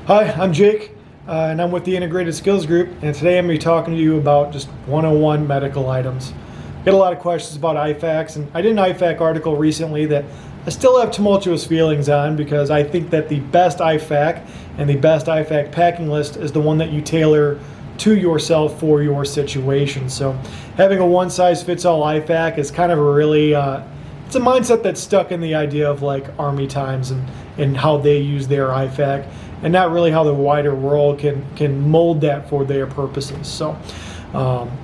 Hi, I'm Jake, and I'm with the Integrated Skills Group, and today I'm going to be talking to you about just 101 medical items. Get a lot of questions about IFAKs, and I did an IFAK article recently that I still have tumultuous feelings on because I think that the best IFAK and the best IFAK packing list is the one that you tailor to yourself for your situation. So having a one-size-fits-all IFAK is kind of a really, it's a mindset that's stuck in the idea of like Army times and how they use their IFAK, and not really how the wider world can mold that for their purposes. So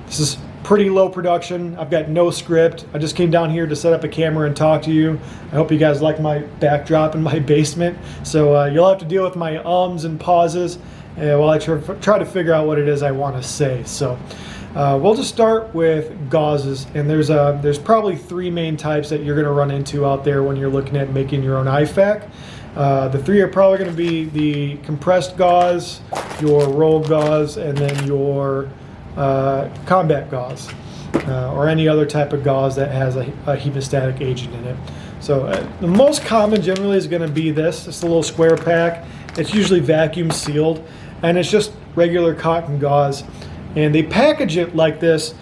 this is pretty low production. I've got no script. I just came down here to set up a camera and talk to you. I hope you guys like my backdrop in my basement. So you'll have to deal with my ums and pauses while I try to figure out what it is I want to say. So we'll just start with gauzes, and there's probably three main types that you're going to run into out there when you're looking at making your own IFAK. The three are probably going to be the compressed gauze, your rolled gauze, and then your combat gauze, or any other type of gauze that has a hemostatic agent in it. So the most common generally is going to be this. It's a little square pack. It's usually vacuum sealed, and it's just regular cotton gauze. And they package it like this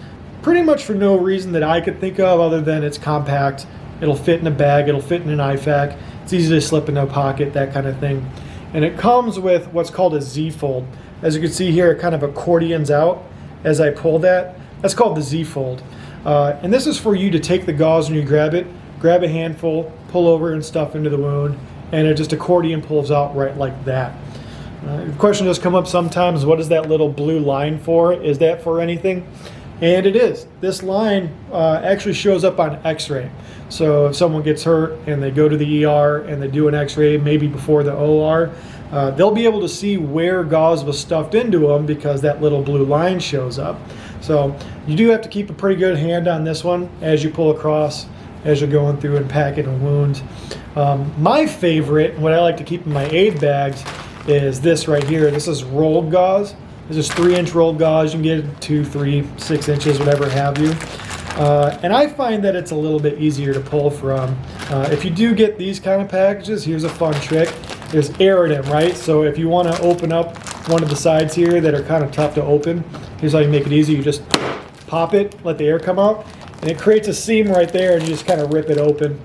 pretty much for no reason that I could think of other than it's compact. It'll fit in a bag. It'll fit in an IFAK. It's easy to slip in a pocket, that kind of thing. And it comes with what's called a Z-fold. As you can see here, it kind of accordions out as I pull that. That's called the Z-fold. And this is for you to take the gauze when you grab it, grab a handful, pull over and stuff into the wound, and it just accordion pulls out right like that. The question does come up sometimes, what is that little blue line for? Is that for anything? And it is. This line actually shows up on x-ray. So if someone gets hurt and they go to the ER and they do an x-ray maybe before the OR, they'll be able to see where gauze was stuffed into them because that little blue line shows up. So you do have to keep a pretty good hand on this one as you pull across, as you're going through and packing a wound. My favorite, what I like to keep in my aid bags, is this right here. This is rolled gauze. This is 3-inch rolled gauze. You can get it 2, 3, 6 inches, whatever have you. And I find that it's a little bit easier to pull from. If you do get these kind of packages, here's a fun trick. There's air in them, right? So if you want to open up one of the sides here that are kind of tough to open, here's how you make it easy. You just pop it, let the air come out, and it creates a seam right there, and you just kind of rip it open.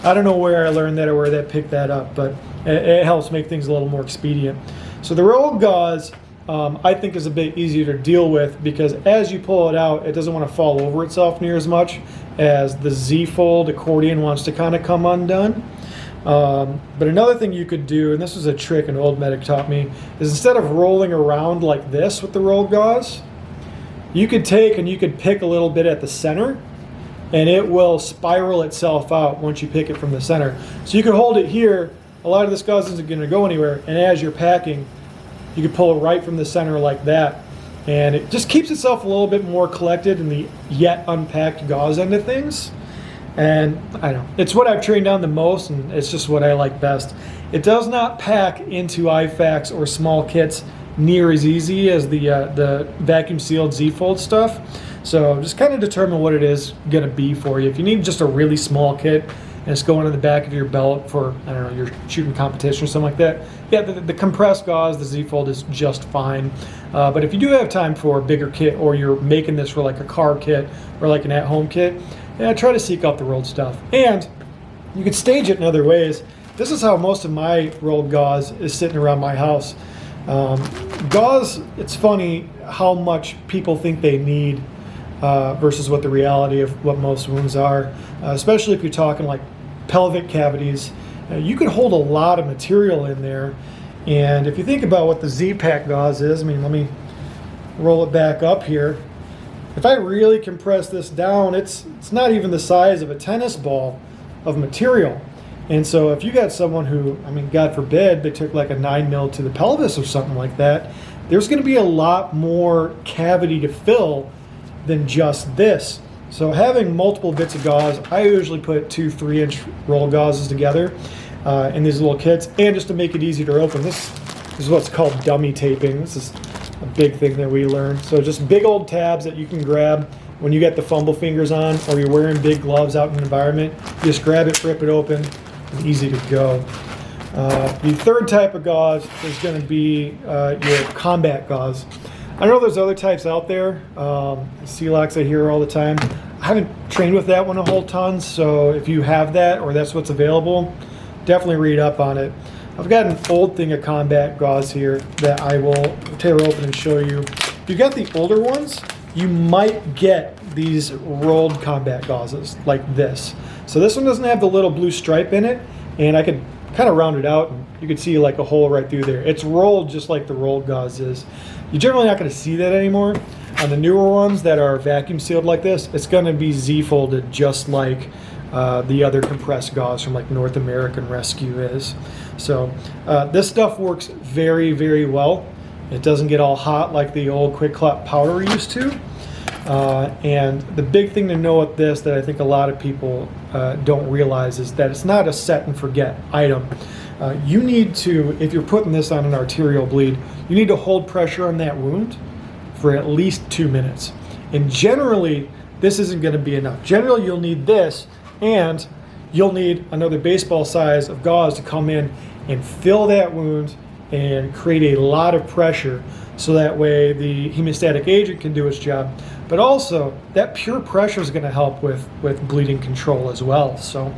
I don't know where I learned that or where that picked that up, but it helps make things a little more expedient. So the rolled gauze, I think, is a bit easier to deal with because as you pull it out, it doesn't want to fall over itself near as much as the Z-fold accordion wants to kind of come undone. But another thing you could do, and this was a trick an old medic taught me, is instead of rolling around like this with the rolled gauze, you could take and you could pick a little bit at the center, and it will spiral itself out once you pick it from the center. So you could hold it here. A lot of this gauze isn't going to go anywhere, and as you're packing, you can pull it right from the center like that, and it just keeps itself a little bit more collected in the yet unpacked gauze end of things. And I don't know, it's what I've trained on the most, and it's just what I like best. It does not pack into IFAKs or small kits near as easy as the vacuum sealed Z-fold stuff. So just kind of determine what it is going to be for you. If you need just a really small kit and it's going in the back of your belt for, I don't know, your shooting competition or something like that, yeah, the compressed gauze, the Z-fold is just fine. But if you do have time for a bigger kit, or you're making this for like a car kit or like an at-home kit, yeah, try to seek out the rolled stuff. And you can stage it in other ways. This is how most of my rolled gauze is sitting around my house. Gauze, it's funny how much people think they need versus what the reality of what most wounds are, especially if you're talking like pelvic cavities. You could hold a lot of material in there, and if you think about what the Z-pack gauze is, I mean, let me roll it back up here. If I really compress this down, it's not even the size of a tennis ball of material. And so if you got someone who, I mean, God forbid, they took like a 9mm to the pelvis or something like that, there's going to be a lot more cavity to fill than just this. So having multiple bits of gauze, I usually put 2 3-inch roll gauzes together in these little kits, and just to make it easier to open, this is what's called dummy taping. This is a big thing that we learned. So just big old tabs that you can grab when you got the fumble fingers on, or you're wearing big gloves out in the environment. You just grab it, rip it open, and easy to go. The third type of gauze is going to be your combat gauze. I know there's other types out there. Celox I hear all the time. I haven't trained with that one a whole ton, so if you have that or that's what's available, definitely read up on it. I've got an old thing of combat gauze here that I will tear open and show you. If you got the older ones, you might get these rolled combat gauzes like this. So this one doesn't have the little blue stripe in it, and I could kind of round it out and you could see like a hole right through there. It's rolled just like the rolled gauze is. You're generally not going to see that anymore. On the newer ones that are vacuum sealed like this, it's going to be Z-folded just like the other compressed gauze from like North American Rescue is. So this stuff works very, very well. It doesn't get all hot like the old Quick Clot powder used to. And the big thing to know with this that I think a lot of people don't realize is that it's not a set and forget item. You need to, if you're putting this on an arterial bleed, you need to hold pressure on that wound for at least 2 minutes. And generally, this isn't going to be enough. Generally, you'll need this, and you'll need another baseball size of gauze to come in and fill that wound and create a lot of pressure so that way the hemostatic agent can do its job. But also, that pure pressure is going to help with bleeding control as well. So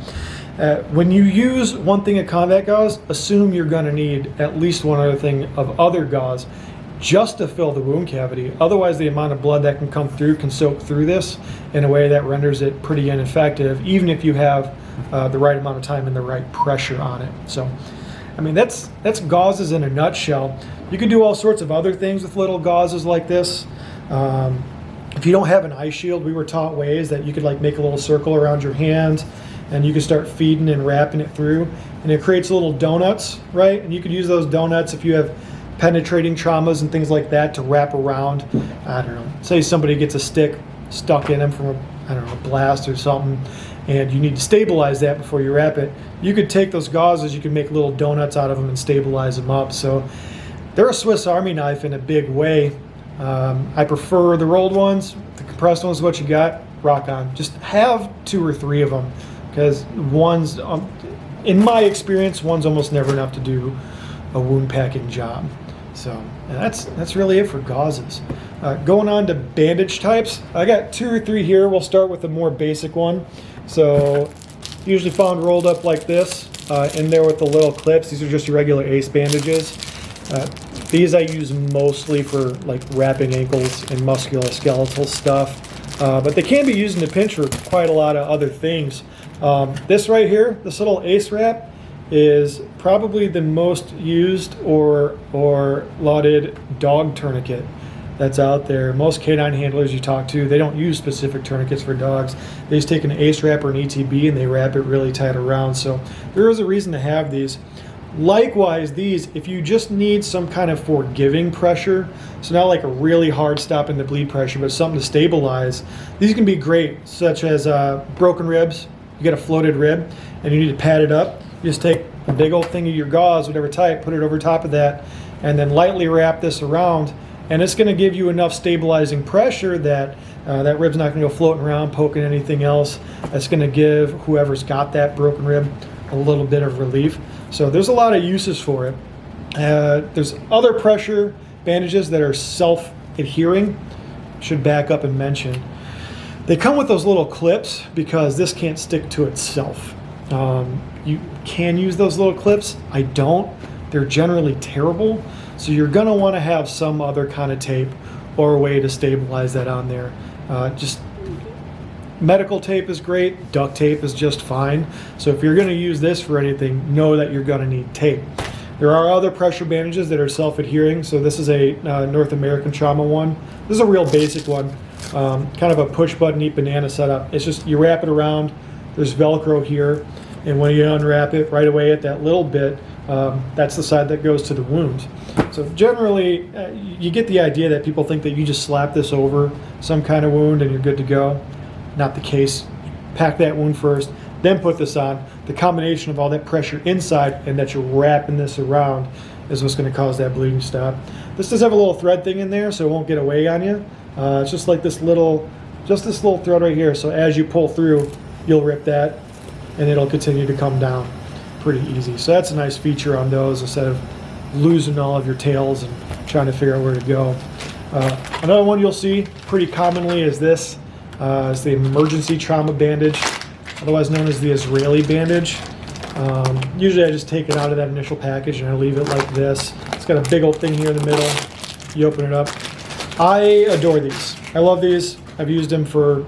when you use one thing of combat gauze, assume you're going to need at least one other thing of other gauze just to fill the wound cavity. Otherwise, the amount of blood that can come through can soak through this in a way that renders it pretty ineffective, even if you have the right amount of time and the right pressure on it. So, I mean, that's gauzes in a nutshell. You can do all sorts of other things with little gauzes like this. If you don't have an eye shield, we were taught ways that you could like make a little circle around your hand and you can start feeding and wrapping it through, and it creates little donuts, right? And you could use those donuts if you have penetrating traumas and things like that to wrap around. I don't know, say somebody gets a stick stuck in them from a blast or something, and you need to stabilize that before you wrap it. You could take those gauzes, you can make little donuts out of them and stabilize them up. So they're a Swiss Army knife in a big way. I prefer the rolled ones. The compressed ones is what you got, rock on. Just have 2 or 3 of them, because one's, in my experience, one's almost never enough to do a wound packing job. So that's really it for gauzes. Going on to bandage types, I got 2 or 3 here. We'll start with the more basic one. So usually found rolled up like this, in there with the little clips. These are just your regular ACE bandages. These I use mostly for like wrapping ankles and musculoskeletal stuff, but they can be used in a pinch for quite a lot of other things. This right here, this little ACE wrap, is probably the most used or lauded dog tourniquet that's out there. Most canine handlers you talk to, they don't use specific tourniquets for dogs. They just take an ACE wrap or an ETB and they wrap it really tight around. So there is a reason to have these. Likewise, these, if you just need some kind of forgiving pressure, so not like a really hard stop in the bleed pressure, but something to stabilize, these can be great, such as broken ribs. You get a floated rib and you need to pad it up. You just take a big old thing of your gauze, whatever type, put it over top of that, and then lightly wrap this around, and it's going to give you enough stabilizing pressure that that rib's not going to go floating around, poking anything else. That's going to give whoever's got that broken rib a little bit of relief. So there's a lot of uses for it. There's other pressure bandages that are self-adhering. Should back up and mention. They come with those little clips because this can't stick to itself. You can use those little clips. I don't. They're generally terrible. So you're going to want to have some other kind of tape or a way to stabilize that on there. Just medical tape is great. Duct tape is just fine. So if you're going to use this for anything, know that you're going to need tape. There are other pressure bandages that are self-adhering. So this is a North American trauma one. This is a real basic one. Kind of a push-button, eat banana setup. It's just you wrap it around. There's Velcro here. And when you unwrap it right away at that little bit, that's the side that goes to the wound. So generally, you get the idea that people think that you just slap this over some kind of wound and you're good to go. Not the case. Pack that wound first, then put this on. The combination of all that pressure inside and that you're wrapping this around is what's going to cause that bleeding stop. This does have a little thread thing in there, so it won't get away on you. It's just like this little thread right here. So as you pull through, you'll rip that, and it'll continue to come down. pretty easy. So that's a nice feature on those, instead of losing all of your tails and trying to figure out where to go. Another one you'll see pretty commonly is this. It's the emergency trauma bandage, otherwise known as the Israeli bandage. Usually I just take it out of that initial package and I leave it like this. It's got a big old thing here in the middle. You open it up. I adore these. I love these. I've used them for,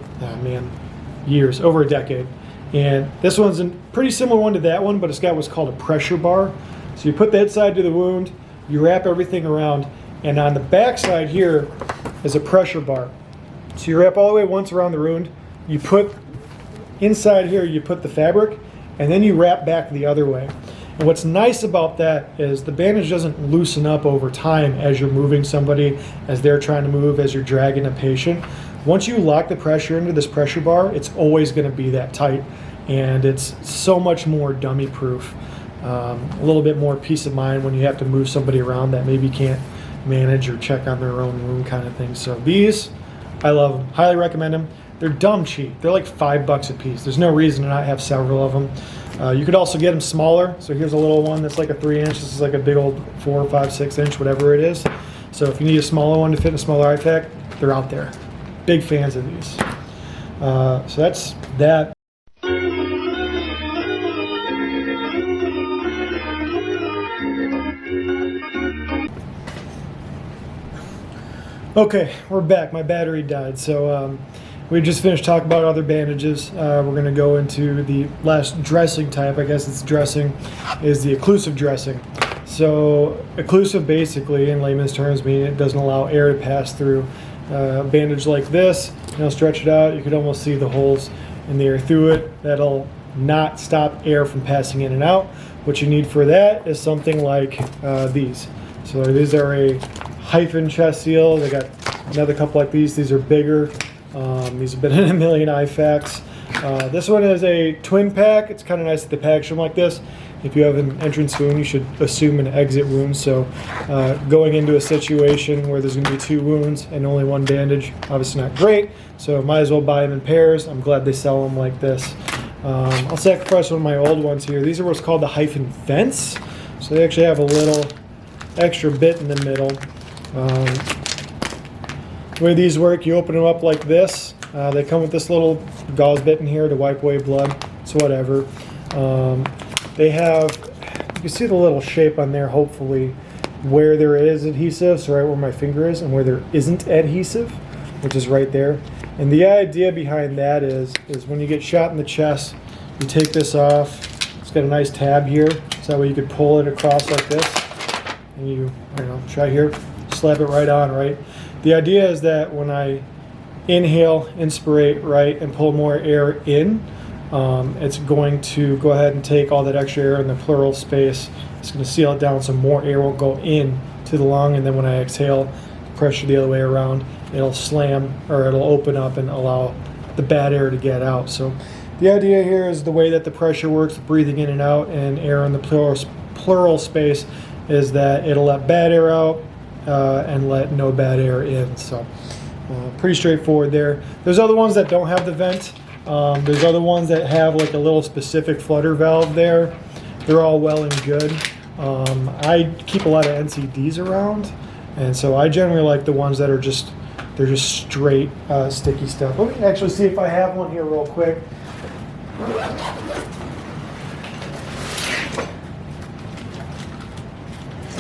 years, over a decade. And this one's a pretty similar one to that one, but it's got what's called a pressure bar. So you put that side to the wound, you wrap everything around, and on the back side here is a pressure bar. So you wrap all the way once around the wound, you put inside here, you put the fabric, and then you wrap back the other way. And what's nice about that is the bandage doesn't loosen up over time as you're moving somebody, as they're trying to move, as you're dragging a patient. Once you lock the pressure into this pressure bar, it's always going to be that tight, and it's so much more dummy proof. A little bit more peace of mind when you have to move somebody around that maybe can't manage or check on their own wound kind of thing. So these, I love them. Highly recommend them. They're dumb cheap. They're like $5 a piece. There's no reason to not have several of them. You could also get them smaller. So here's a little one that's like a 3 inch. This is like a big old 4, 5, 6 inch, whatever it is. So if you need a smaller one to fit in a smaller IFAC, they're out there. Big fans of these. So that's that. Okay, we're back. My battery died, so we just finished talking about other bandages. We're going to go into the last dressing type. I guess it's dressing, is the occlusive dressing. So occlusive, basically, in layman's terms, means it doesn't allow air to pass through. A bandage like this, stretch it out. You could almost see the holes in the air through it. That'll not stop air from passing in and out. What you need for that is something like these. So these are a hyphen chest seal. They got another couple like these. These are bigger. These have been in a million IFACs. This one is a twin pack. It's kind of nice that they package them like this. If you have an entrance wound, you should assume an exit wound. So going into a situation where there's going to be 2 wounds and only 1 bandage, obviously not great. So might as well buy them in pairs. I'm glad they sell them like this. I'll sacrifice one of my old ones here. These are what's called the hyphen vents. So they actually have a little extra bit in the middle. The way these work, you open them up like this. They come with this little gauze bit in here to wipe away blood. It's whatever. They have, you can see the little shape on there, hopefully, where there is adhesive, so right where my finger is, and where there isn't adhesive, which is right there. And the idea behind that is when you get shot in the chest, you take this off. It's got a nice tab here, so that way you could pull it across like this. And you, try here, slap it right on, right? The idea is that when I inhale, inspirate, right, and pull more air in, it's going to go ahead and take all that extra air in the pleural space. It's going to seal it down so more air will go in to the lung, and then when I exhale, pressure the other way around, it'll slam, or it'll open up and allow the bad air to get out. So the idea here is the way that the pressure works, breathing in and out, and air in the pleural space, is that it'll let bad air out and let no bad air in. So pretty straightforward there. There's other ones that don't have the vent. There's other ones that have like a little specific flutter valve there. They're all well and good. I keep a lot of NCDs around, and so I generally like the ones that are just straight sticky stuff. Let me actually see if I have one here real quick.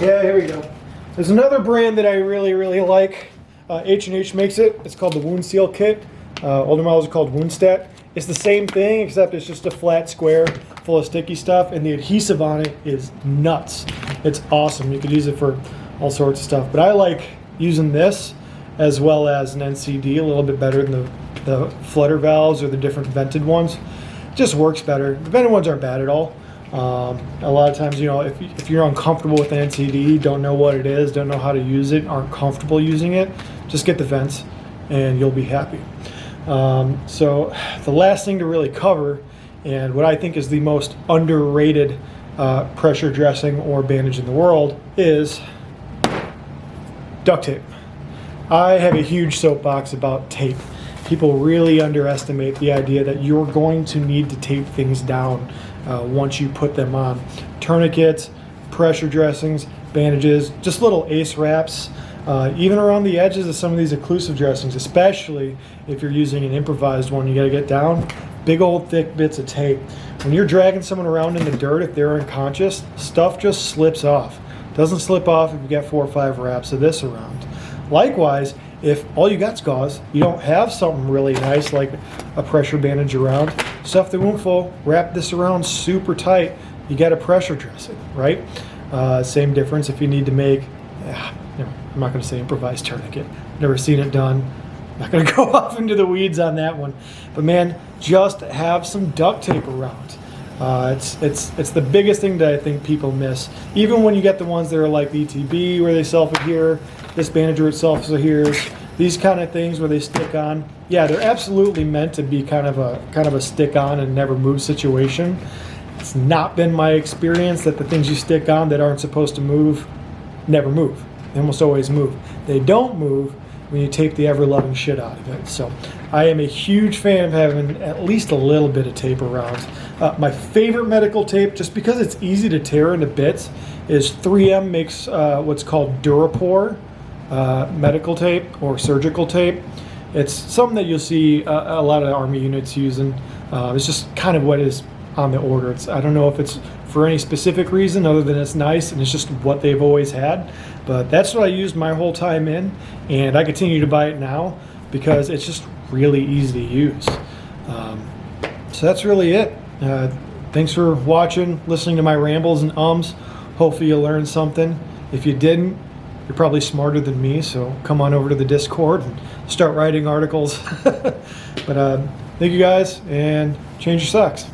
Yeah, here we go. There's another brand that I really, really like. H&H makes it. It's called the Wound Seal Kit. Older models are called WoundStat. It's the same thing, except it's just a flat square full of sticky stuff, and the adhesive on it is nuts. It's awesome. You could use it for all sorts of stuff. But I like using this as well as an NCD a little bit better than the flutter valves or the different vented ones. It just works better. The vented ones aren't bad at all. A lot of times, if you're uncomfortable with an NCD, don't know what it is, don't know how to use it, aren't comfortable using it, just get the vents and you'll be happy. So the last thing to really cover, and what I think is the most underrated pressure dressing or bandage in the world, is duct tape. I have a huge soapbox about tape. People really underestimate the idea that you're going to need to tape things down once you put them on. Tourniquets, pressure dressings, bandages, just little ace wraps, even around the edges of some of these occlusive dressings, especially if you're using an improvised one. You got to get down big old thick bits of tape. When you're dragging someone around in the dirt, if they're unconscious, stuff just slips off. Doesn't slip off if you got 4 or 5 wraps of this around. Likewise, if all you got's gauze, you don't have something really nice like a pressure bandage around, stuff the wound full, wrap this around super tight, you got a pressure dressing, right? Same difference if you need to make, I'm not going to say improvised tourniquet, never seen it done. Not going to go off into the weeds on that one, but man, just have some duct tape around. It's the biggest thing that I think people miss. Even when you get the ones that are like the ETB where they self-adhere, this bandager itself adheres, these kind of things where they stick on. Yeah, they're absolutely meant to be kind of a stick on and never move situation. It's not been my experience that the things you stick on that aren't supposed to move never move. They almost always move. They don't move when you tape the ever-loving shit out of it. So I am a huge fan of having at least a little bit of tape around. My favorite medical tape, just because it's easy to tear into bits, is 3M makes what's called Durapore medical tape or surgical tape. It's something that you'll see a lot of Army units using. It's just kind of what is on the order. I don't know if it's for any specific reason other than it's nice and it's just what they've always had. But that's what I used my whole time in, and I continue to buy it now because it's just really easy to use. So that's really it. Thanks for watching, listening to my rambles and ums. Hopefully you learned something. If you didn't, you're probably smarter than me, so come on over to the Discord and start writing articles. But thank you guys, and change your socks.